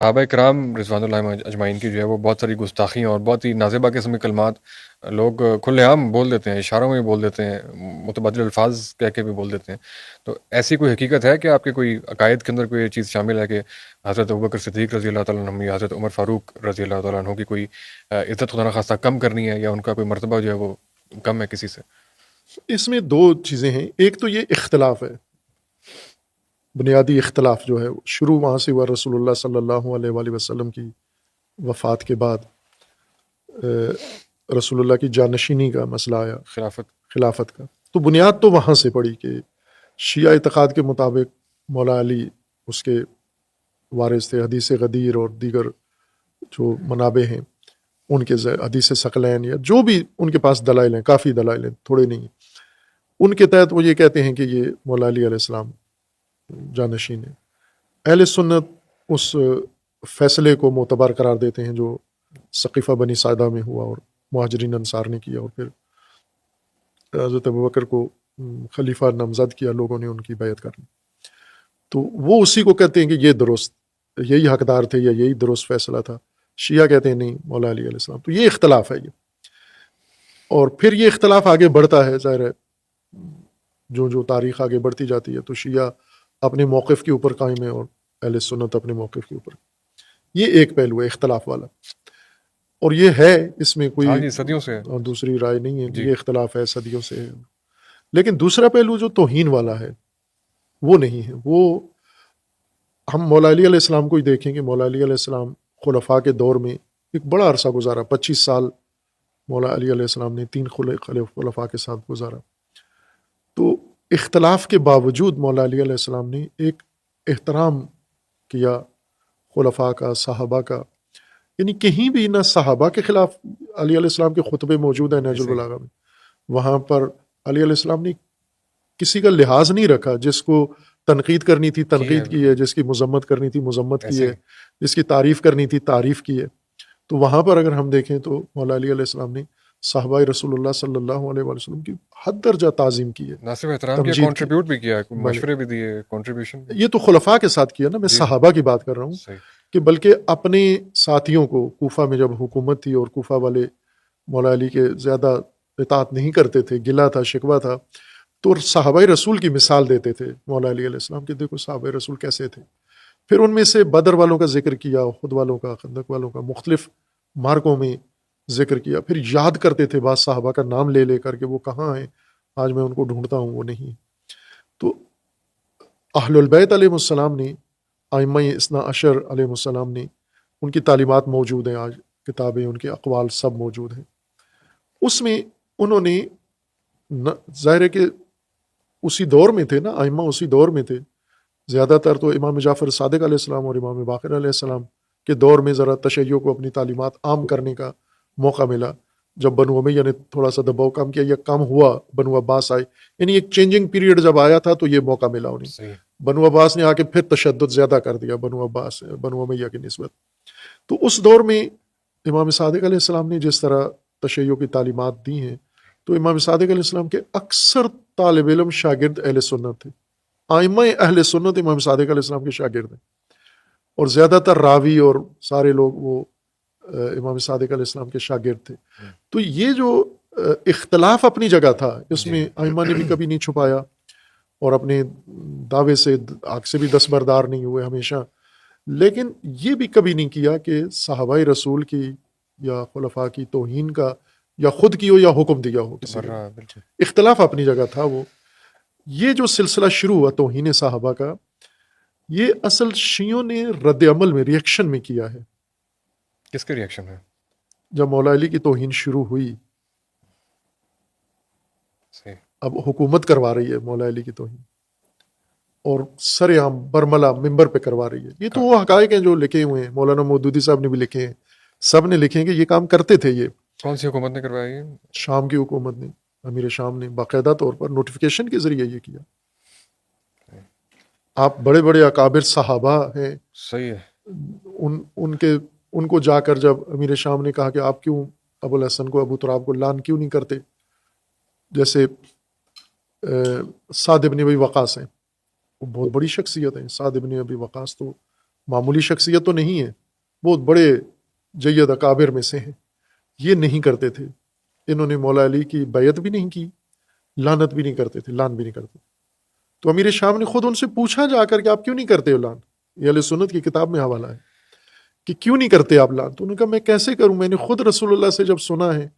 صحابہ کرام رضوان اللہ اجمعین کی جو ہے وہ بہت ساری گستاخیاں اور بہت ہی نازیبا قسم کے کلمات لوگ کھلے عام بول دیتے ہیں، اشاروں میں بھی بول دیتے ہیں، متبادل الفاظ کہہ کے بھی بول دیتے ہیں. تو ایسی کوئی حقیقت ہے کہ آپ کے کوئی عقائد کے اندر کوئی چیز شامل ہے کہ حضرت ابوبکر صدیق رضی اللہ تعالیٰ عنہ یا حضرت عمر فاروق رضی اللہ تعالیٰ عنہ کی کوئی عزت خدا نخواستہ کم کرنی ہے، یا ان کا کوئی مرتبہ جو ہے وہ کم ہے کسی سے؟ اس میں دو چیزیں ہیں. ایک تو یہ اختلاف ہے، بنیادی اختلاف جو ہے شروع وہاں سے ہوا. رسول اللہ صلی اللہ علیہ وآلہ وسلم کی وفات کے بعد رسول اللہ کی جانشینی کا مسئلہ آیا، خلافت کا. تو بنیاد تو وہاں سے پڑی کہ شیعہ اعتقاد کے مطابق مولا علی اس کے وارث تھے. حدیث غدیر اور دیگر جو منابع ہیں ان کے حدیث ثقلین یا جو بھی ان کے پاس دلائل ہیں، کافی دلائل ہیں، تھوڑے نہیں، ان کے تحت وہ یہ کہتے ہیں کہ یہ مولا علی علیہ السلام جانشین ہے. اہل سنت اس فیصلے کو معتبر قرار دیتے ہیں جو ثقیفہ بنی ساعدہ میں ہوا اور مہاجرین انصار نے کیا، اور پھر حضرت ابوبکر کو خلیفہ نامزد کیا لوگوں نے ان کی بیعت کر لی. تو وہ اسی کو کہتے ہیں کہ یہ درست، یہی حقدار تھے یا یہی درست فیصلہ تھا. شیعہ کہتے ہیں نہیں، مولا علی علیہ السلام. تو یہ اختلاف ہے یہ. اور پھر یہ اختلاف آگے بڑھتا ہے، ظاہر ہے جو تاریخ آگے بڑھتی جاتی ہے تو شیعہ اپنے موقف کے اوپر قائم ہے اور اہل سنت اپنے موقف کے اوپر. یہ ایک پہلو ہے اختلاف والا، اور یہ ہے، اس میں کوئی صدیوں سے دوسری رائے نہیں ہے کہ یہ اختلاف ہے، صدیوں سے ہے. لیکن دوسرا پہلو جو توہین والا ہے وہ نہیں ہے. وہ ہم مولا علی علیہ السلام کو ہی دیکھیں کہ مولا علی علیہ السلام خلفاء کے دور میں ایک بڑا عرصہ گزارا. 25 سال مولا علی علیہ السلام نے 3 خلفاء کے ساتھ گزارا. تو اختلاف کے باوجود مولا علی علیہ السلام نے ایک احترام کیا خلفاء کا، صحابہ کا. یعنی کہیں بھی نہ صحابہ کے خلاف علی علیہ السلام کے خطبے موجود ہیں نہج البلاغہ میں، وہاں پر علی علیہ السلام نے کسی کا لحاظ نہیں رکھا. جس کو تنقید کرنی تھی تنقید کی ہے، جس کی مذمت کرنی تھی مذمت کی ہے، جس کی تعریف کرنی تھی تعریف کی ہے. تو وہاں پر اگر ہم دیکھیں تو مولا علی علیہ السلام نے صحابہ رسول اللہ صلی اللہ علیہ وسلم کی حد درجہ تعظیم کی ہے، نہ صرف احترام کیا، کنٹریبیوٹ بھی کیا، مشورے بھی دیے، کنٹریبیوشن. یہ تو خلفاء کے ساتھ کیا نا، میں صحابہ کی بات کر رہا ہوں. کہ بلکہ اپنے ساتھیوں کو کوفہ میں جب حکومت تھی اور کوفہ والے مولا علی کے زیادہ اطاعت نہیں کرتے تھے، گلہ تھا، شکوہ تھا، تو صحابہ رسول کی مثال دیتے تھے مولا علی علیہ السلام کہ دیکھو صحابہ رسول کیسے تھے. پھر ان میں سے بدر والوں کا ذکر کیا، خود والوں کا، خندق والوں کا، مختلف مارکوں میں ذکر کیا. پھر یاد کرتے تھے بعض صحابہ کا نام لے لے کر کہ وہ کہاں ہیں، آج میں ان کو ڈھونڈتا ہوں، وہ نہیں. تو اہل البیت علیہ السلام نے، ائمہ اثنا عشر علیہ السلام نے، ان کی تعلیمات موجود ہیں، آج کتابیں، ان کے اقوال سب موجود ہیں. اس میں انہوں نے ظاہر ہے کہ اسی دور میں تھے نا، ائمہ اسی دور میں تھے. زیادہ تر تو امام جعفر صادق علیہ السلام اور امام باقر علیہ السلام کے دور میں ذرا تشیع کو اپنی تعلیمات عام کرنے کا موقع ملا. جب بنو امیہ نے تھوڑا سا دباؤ کم کیا یا کم ہوا، بنو عباس آئے، یعنی ایک چینجنگ پیریڈ جب آیا تھا تو یہ موقع ملا انہیں. بنو عباس نے آ کے پھر تشدد زیادہ کر دیا بنو امیہ کی نسبت. تو اس دور میں امام صادق علیہ السلام نے جس طرح تشیع کی تعلیمات دی ہیں، تو امام صادق علیہ السلام کے اکثر طالب علم شاگرد اہل سنت تھے. ائمہ اہل سنت امام صادق علیہ السلام کے شاگرد ہیں، اور زیادہ تر راوی اور سارے لوگ وہ امام صادق علیہ السلام کے شاگرد تھے. تو یہ جو اختلاف اپنی جگہ تھا، اس میں ائمہ نے بھی کبھی نہیں چھپایا اور اپنے دعوے سے آگ سے بھی دستبردار نہیں ہوئے ہمیشہ. لیکن یہ بھی کبھی نہیں کیا کہ صحابہ رسول کی یا خلفاء کی توہین کا یا خود کی ہو یا حکم دیا ہو کسی نے. اختلاف اپنی جگہ تھا. وہ یہ جو سلسلہ شروع ہوا توہین صحابہ کا، یہ اصل شیعوں نے رد عمل میں، ریئیکشن میں کیا ہے. کس کے ریئیکشن ہے؟ جب مولا علی کی توہین شروع ہوئی، اب حکومت کروا رہی ہے مولا علی کی توہین، اور سر عام برملا ممبر پہ کروا رہی ہے. یہ تو وہ حقائق ہیں جو لکھے ہوئے ہیں، مولانا مودودی صاحب نے بھی لکھے ہیں، سب نے لکھے ہیں کہ یہ کام کرتے تھے. یہ کون سی حکومت نے کروائی ہے؟ شام کی حکومت نے، امیر شام نے باقاعدہ طور پر نوٹیفیکیشن کے ذریعے یہ کیا. آپ بڑے بڑے اکابر صحابہ ہیں، صحیح ہے، ان کو جا کر جب امیر شام نے کہا کہ آپ کیوں ابو الحسن کو، ابو تراب کو لان کیوں نہیں کرتے، جیسے سعد بن ابی وقاص ہیں، وہ بہت بڑی شخصیت ہیں. سعد بن ابی وقاص تو معمولی شخصیت تو نہیں ہے، بہت بڑے جید اکابر میں سے ہیں، یہ نہیں کرتے تھے. انہوں نے مولا علی کی بیعت بھی نہیں کی، لعنت بھی نہیں کرتے تھے، لعن بھی نہیں کرتے. تو امیر شام نے خود ان سے پوچھا جا کر کہ آپ کیوں نہیں کرتے ہو لعن؟ یہ اہل سنت کی کتاب میں حوالہ ہے کہ کیوں نہیں کرتے آپ لعن. تو انہوں نے کہا میں کیسے کروں، میں نے خود رسول اللہ سے جب سنا ہے،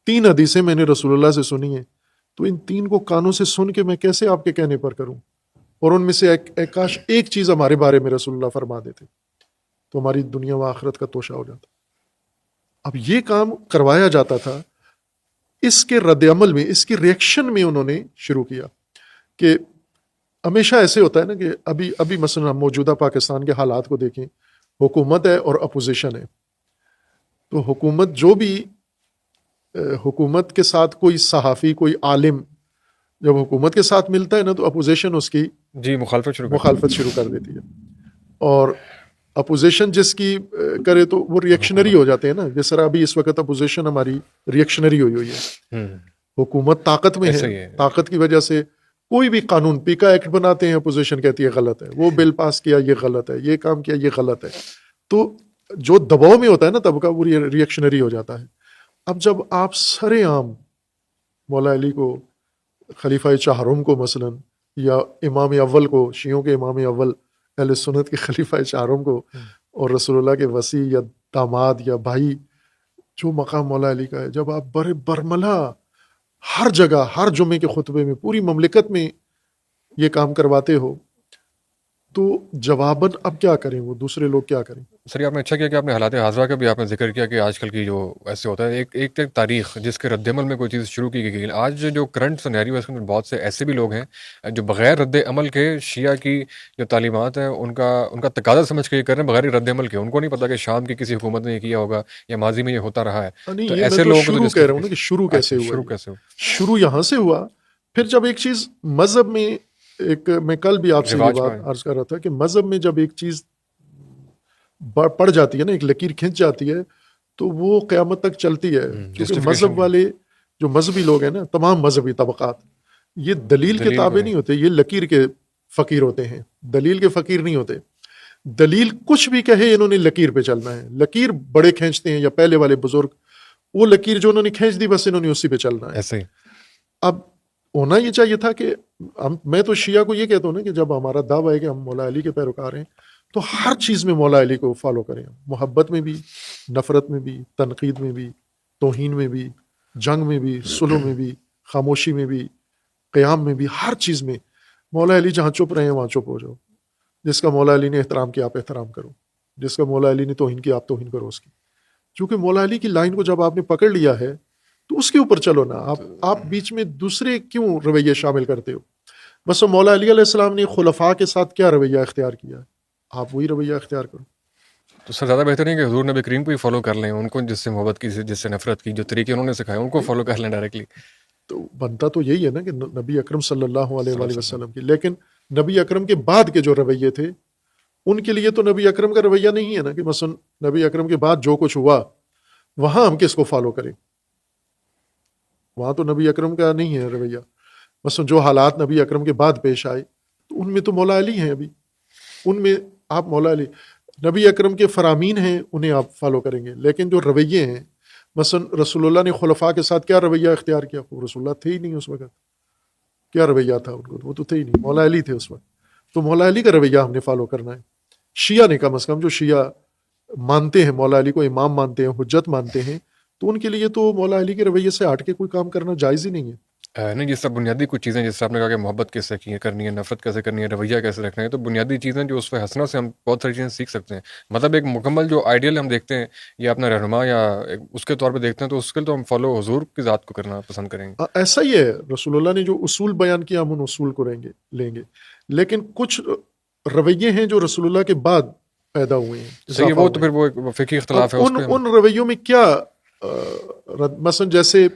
3 حدیثیں میں نے رسول اللہ سے سنی ہیں، تو ان 3 کو کانوں سے سن کے میں کیسے آپ کے کہنے پر کروں. اور ان میں سے کاش ایک چیز ہمارے بارے میں رسول اللہ فرما دیتے تو ہماری دنیا و آخرت کا توشہ ہو جاتا. اب یہ کام کروایا جاتا تھا. اس کے رد عمل میں، اس کی ریئیکشن میں انہوں نے شروع کیا کہ ہمیشہ ایسے ہوتا ہے نا کہ ابھی مثلا ہم موجودہ پاکستان کے حالات کو دیکھیں، حکومت ہے اور اپوزیشن ہے. تو حکومت کے ساتھ کوئی صحافی، کوئی عالم جب حکومت کے ساتھ ملتا ہے نا تو اپوزیشن اس کی مخالفت شروع کر دیتی ہے. اور اپوزیشن جس کی کرے تو وہ ریئیکشنری ہو جاتے ہیں نا. جس طرح ابھی اس وقت اپوزیشن ہماری ریئیکشنری ہوئی ہے. حکومت طاقت میں ہے، طاقت کی وجہ سے کوئی بھی قانون، پیکا ایکٹ بناتے ہیں، اپوزیشن کہتی ہے غلط ہے، وہ بل پاس کیا یہ غلط ہے، یہ کام کیا یہ غلط ہے. تو جو دباؤ میں ہوتا ہے نا طبقہ، وہ ریئیکشنری ہو جاتا ہے. اب جب آپ سرے عام مولا علی کو، خلیفہ چہارم کو مثلا، یا امام اول کو، شیعوں کے امام اول، اہل سنت کے خلیفہ چہارم کو، اور رسول اللہ کے وصی یا داماد یا بھائی، جو مقام مولا علی کا ہے، جب آپ برملا ہر جگہ، ہر جمعے کے خطبے میں، پوری مملکت میں یہ کام کرواتے ہو، تو جواباً اب کیا کریں وہ دوسرے لوگ کیا کریں؟ سر آپ نے اچھا کیا کہ آپ نے حالات حاضرہ کا بھی آپ نے ذکر کیا کہ آج کل کی جو ایسے ہوتا ہے ایک تاریخ جس کے رد عمل میں کوئی چیز شروع کی گئی. آج جو کرنٹ سنیریو ہے اس میں بہت سے ایسے بھی لوگ ہیں جو بغیر رد عمل کے شیعہ کی جو تعلیمات ہیں ان کا تقاضا سمجھ کے یہ کر رہے ہیں بغیر رد عمل کے. ان کو نہیں پتا کہ شام کی کسی حکومت نے یہ کیا ہوگا یا ماضی میں یہ ہوتا رہا ہے. تو ایسے لوگ شروع کہہ رہا ہوں نا کہ شروع کیسے ہوا. شروع یہاں سے ہوا. پھر جب ایک چیز مذہب میں، میں کل بھی آپ سے یہ بات عرض کر رہا تھا کہ مذہب میں جب ایک چیز پڑ جاتی ہے نا، ایک لکیر کھنچ جاتی ہے، تو وہ قیامت تک چلتی ہے. کیونکہ مذہب والے جو مذہبی لوگ ہیں نا، تمام مذہبی طبقات، یہ دلیل کے تابع نہیں ہوتے، یہ لکیر کے فقیر ہوتے ہیں، دلیل کے فقیر نہیں ہوتے. دلیل کچھ بھی کہے انہوں نے لکیر پہ چلنا ہے. لکیر بڑے کھینچتے ہیں یا پہلے والے بزرگ، وہ لکیر جو انہوں نے کھینچ دی بس انہوں نے اسی پہ چلنا ہے. ایسے اب ہونا یہ چاہیے تھا کہ میں تو شیعہ کو یہ کہتا ہوں نا کہ جب ہمارا دعویٰ ہے کہ ہم مولا علی کے پیروکار ہیں تو ہر چیز میں مولا علی کو فالو کریں. محبت میں بھی، نفرت میں بھی، تنقید میں بھی، توہین میں بھی، جنگ میں بھی، صلح میں بھی، خاموشی میں بھی، قیام میں بھی، ہر چیز میں مولا علی جہاں چپ رہے ہیں وہاں چپ ہو جاؤ. جس کا مولا علی نے احترام کیا آپ احترام کرو، جس کا مولا علی نے توہین کیا آپ توہین کرو اس کی. چونکہ مولا علی کی لائن کو جب آپ نے پکڑ لیا ہے تو اس کے اوپر چلو نا. آپ بیچ میں دوسرے کیوں رویے شامل کرتے ہو؟ بس مولا علی علیہ السلام نے خلفاء کے ساتھ کیا رویہ اختیار کیا ہے، آپ وہی رویہ اختیار کرو. تو سر زیادہ بہتر نہیں کہ حضور نبی کریم کو ہی فالو کر لیں، ان کو جس سے محبت کی، جس سے نفرت کی، جو طریقے انہوں نے سکھائے ان کو فالو کر لیں ڈائریکٹلی. تو بنتا تو یہی ہے نا کہ نبی اکرم صلی اللہ علیہ وآلہ وسلم کی. لیکن نبی اکرم کے بعد کے جو رویے تھے ان کے لیے تو نبی اکرم کا رویہ نہیں ہے نا کہ مثلا نبی اکرم کے بعد جو کچھ ہوا وہاں ہم کس کو فالو کریں. وہاں تو نبی اکرم کا نہیں ہے رویہ. مثلا جو حالات نبی اکرم کے بعد پیش آئے تو ان میں تو مولا علی ہیں. ابھی ان میں آپ مولا علی، نبی اکرم کے فرامین ہیں انہیں آپ فالو کریں گے. لیکن جو رویے ہیں، مثلا رسول اللہ نے خلفاء کے ساتھ کیا رویہ اختیار کیا؟ رسول اللہ تھے ہی نہیں اس وقت. کیا رویہ تھا ان کو؟ وہ تو تھے ہی نہیں، مولا علی تھے اس وقت. تو مولا علی کا رویہ ہم نے فالو کرنا ہے. شیعہ نے کم از کم، جو شیعہ مانتے ہیں مولا علی کو امام مانتے ہیں، حجت مانتے ہیں، تو ان کے لیے تو مولا علی کے رویے سے ہٹ کے کوئی کام کرنا جائز ہی نہیں ہے. نہیں، جس طرح بنیادی کچھ چیزیں جس طرح آپ نے کہا کہ محبت کیسے کرنی ہے، نفرت کیسے کرنی ہے، رویہ کیسے رکھنا ہے، تو بنیادی چیزیں جو اس پہ ہنسنا سے ہم بہت ساری چیزیں سیکھ سکتے ہیں. مطلب ایک مکمل جو آئیڈیل ہم دیکھتے ہیں یا اپنا رہنما یا اس کے طور پہ دیکھتے ہیں، تو اس کے لیے تو ہم فالو حضور کی ذات کو کرنا پسند کریں گے. ایسا ہی ہے، رسول اللہ نے جو اصول بیان کیا ہم ان اصول کو لیں گے. لیکن کچھ رویے ہیں جو رسول اللہ کے بعد پیدا ہوئے ہیں. صحیح، وہ تو پھر وہ فقہی اختلاف ہے. ان رویوں میں کیا مثلا جیسے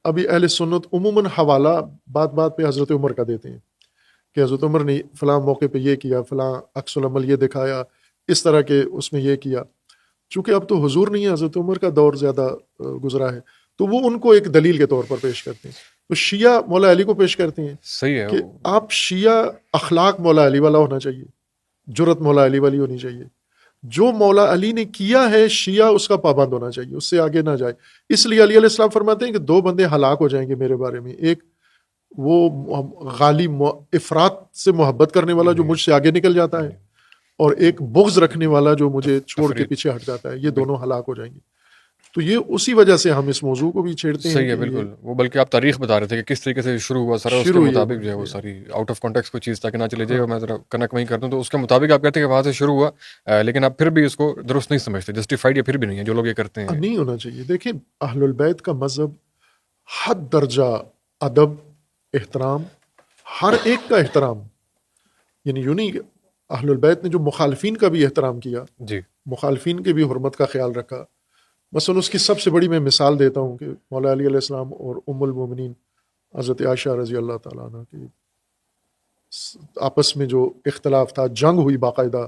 ابھی اہل سنت عموماً حوالہ بات پہ حضرت عمر کا دیتے ہیں کہ حضرت عمر نے فلاں موقع پہ یہ کیا، فلاں عکس العمل یہ دکھایا، اس طرح کے اس میں یہ کیا. چونکہ اب تو حضور نہیں ہے، حضرت عمر کا دور زیادہ گزرا ہے، تو وہ ان کو ایک دلیل کے طور پر پیش کرتے ہیں. تو شیعہ مولا علی کو پیش کرتے ہیں. صحیح ہے کہ آپ شیعہ اخلاق مولا علی والا ہونا چاہیے. جرت مولا علی والی ہونی چاہیے. جو مولا علی نے کیا ہے شیعہ اس کا پابند ہونا چاہیے, اس سے آگے نہ جائے. اس لیے علی علیہ السلام فرماتے ہیں کہ 2 بندے ہلاک ہو جائیں گے میرے بارے میں. ایک وہ غالی افراط سے محبت کرنے والا جو مجھ سے آگے نکل جاتا ہے, اور ایک بغض رکھنے والا جو مجھے چھوڑ کے پیچھے ہٹ جاتا ہے. یہ دونوں ہلاک ہو جائیں گے. تو یہ اسی وجہ سے ہم اس موضوع کو بھی چھیڑتے ہیں. صحیح ہے, بالکل. وہ بلکہ آپ تاریخ بتا رہے تھے کہ کس طریقے سے شروع ہوا سارا, اس کے مطابق جو ہے وہ ساری آؤٹ آف کانٹیکس کوئی چیز تاکہ نہ چلے جائے. اور میں ذرا کنیکٹ وہیں کرتا ہوں, تو اس کے مطابق آپ کہتے ہیں کہ وہاں سے شروع ہوا, لیکن آپ پھر بھی اس کو درست نہیں سمجھتے, جسٹیفائڈ یا پھر بھی نہیں ہے جو لوگ یہ کرتے ہیں. نہیں ہونا چاہیے. دیکھیں اہل البیت کا مذہب حد درجہ ادب, احترام, ہر ایک کا احترام. یعنی یوں نہیں, اہل البیت نے جو مخالفین کا بھی احترام کیا, جی, مخالفین کے بھی حرمت کا خیال رکھا. مثلا اس کی سب سے بڑی میں مثال دیتا ہوں کہ مولا علی علیہ السلام اور ام المومنین حضرت عائشہ رضی اللہ تعالیٰ عنہ کی آپس میں جو اختلاف تھا, جنگ ہوئی باقاعدہ,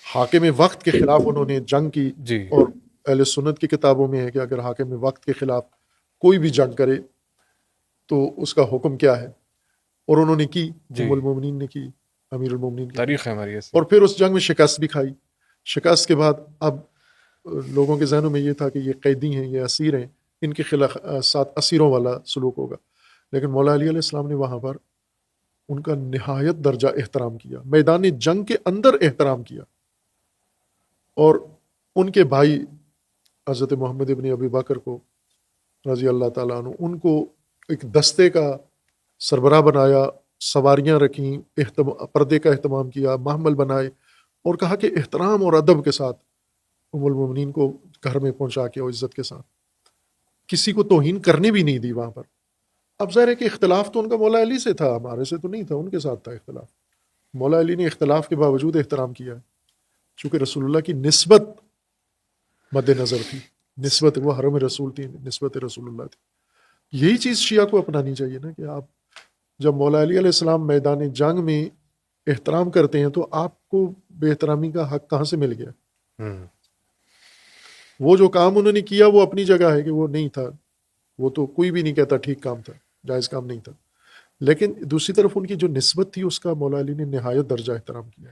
حاکم وقت کے خلاف انہوں نے جنگ کی. جی, اور اہل سنت کی کتابوں میں ہے کہ اگر حاکم وقت کے خلاف کوئی بھی جنگ کرے تو اس کا حکم کیا ہے, اور انہوں نے کی. ام المومنین نے کی, امیر المومنین کی تاریخ ہے ہماری ایسی. اور پھر اس جنگ میں شکست بھی کھائی. شکست کے بعد اب لوگوں کے ذہنوں میں یہ تھا کہ یہ قیدی ہیں, یہ اسیر ہیں, ان کے خلاف ساتھ اسیروں والا سلوک ہوگا. لیکن مولا علی علیہ السلام نے وہاں پر ان کا نہایت درجہ احترام کیا, میدان جنگ کے اندر احترام کیا. اور ان کے بھائی حضرت محمد ابن ابی بکر کو رضی اللہ تعالیٰ عنہ, ان کو ایک دستے کا سربراہ بنایا, سواریاں رکھیں, پردے کا اہتمام کیا, محمل بنائے, اور کہا کہ احترام اور ادب کے ساتھ ام المومنین کو گھر میں پہنچا کے اور عزت کے ساتھ, کسی کو توہین کرنے بھی نہیں دی وہاں پر. اب ظاہر ہے کہ اختلاف تو ان کا مولا علی سے تھا, ہمارے سے تو نہیں تھا, ان کے ساتھ تھا اختلاف. مولا علی نے اختلاف کے باوجود احترام کیا ہے, چونکہ رسول اللہ کی نسبت مد نظر تھی, نسبت وہ حرم رسول تھی, نسبت رسول اللہ تھی. یہی چیز شیعہ کو اپنانی چاہیے نا, کہ آپ جب مولا علی علیہ السلام میدان جنگ میں احترام کرتے ہیں تو آپ کو بے احترامی کا حق کہاں سے مل گیا؟ وہ جو کام انہوں نے کیا وہ اپنی جگہ ہے کہ وہ نہیں تھا, وہ تو کوئی بھی نہیں کہتا ٹھیک کام تھا, جائز کام نہیں تھا. لیکن دوسری طرف ان کی جو نسبت تھی اس کا مولا علی نے نہایت درجہ احترام کیا.